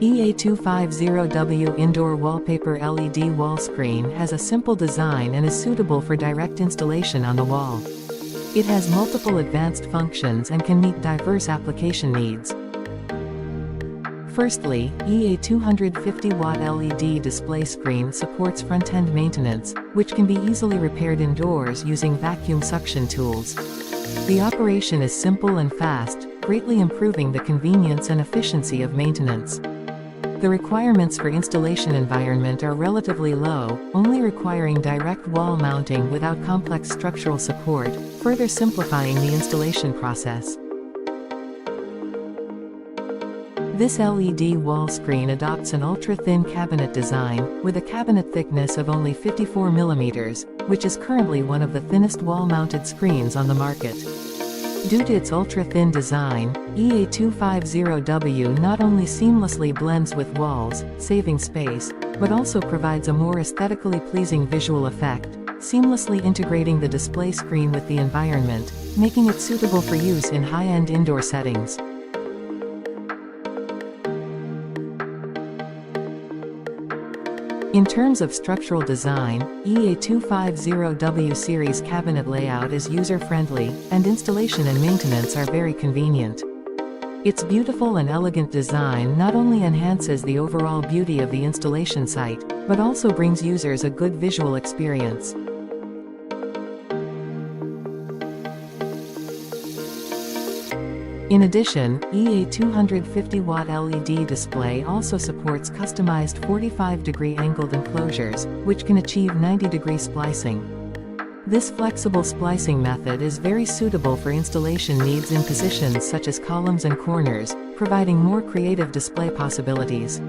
EA250W Indoor Wallpaper LED Wall Screen has a simple design and is suitable for direct installation on the wall. It has multiple advanced functions and can meet diverse application needs. Firstly, EA250W LED display screen supports front-end maintenance, which can be easily repaired indoors using vacuum suction tools. The operation is simple and fast, greatly improving the convenience and efficiency of maintenance. The requirements for installation environment are relatively low, only requiring direct wall mounting without complex structural support, further simplifying the installation process. This LED wall screen adopts an ultra-thin cabinet design, with a cabinet thickness of only 54 mm, which is currently one of the thinnest wall-mounted screens on the market. Due to its ultra-thin design, EA250W not only seamlessly blends with walls, saving space, but also provides a more aesthetically pleasing visual effect, seamlessly integrating the display screen with the environment, making it suitable for use in high-end indoor settings. In terms of structural design, EA250W series cabinet layout is user-friendly, and installation and maintenance are very convenient. Its beautiful and elegant design not only enhances the overall beauty of the installation site, but also brings users a good visual experience. In addition, EA250W LED display also supports customized 45-degree angled enclosures, which can achieve 90-degree splicing. This flexible splicing method is very suitable for installation needs in positions such as columns and corners, providing more creative display possibilities.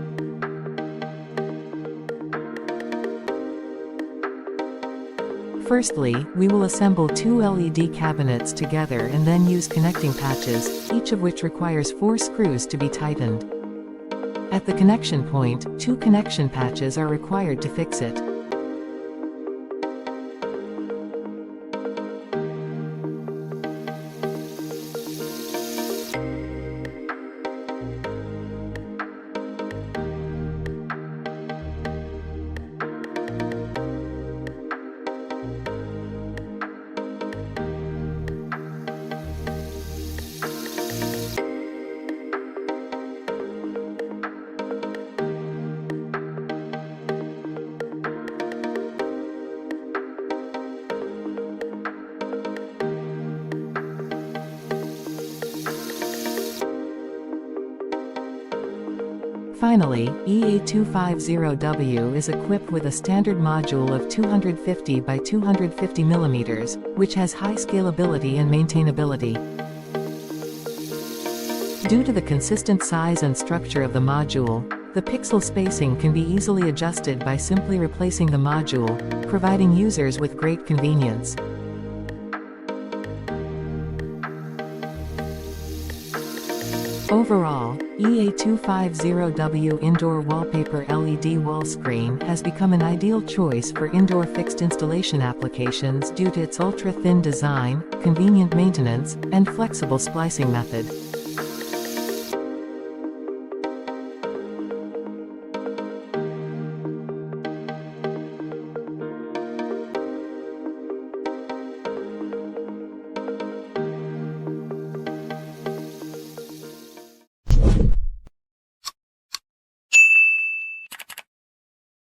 Firstly, we will assemble two LED cabinets together and then use connecting patches, each of which requires 4 screws to be tightened. At the connection point, 2 connection patches are required to fix it. Finally, EA250W is equipped with a standard module of 250 by 250 mm, which has high scalability and maintainability. Due to the consistent size and structure of the module, the pixel spacing can be easily adjusted by simply replacing the module, providing users with great convenience. Overall, EA250W Indoor Wallpaper LED Wall Screen has become an ideal choice for indoor fixed installation applications due to its ultra-thin design, convenient maintenance, and flexible splicing method.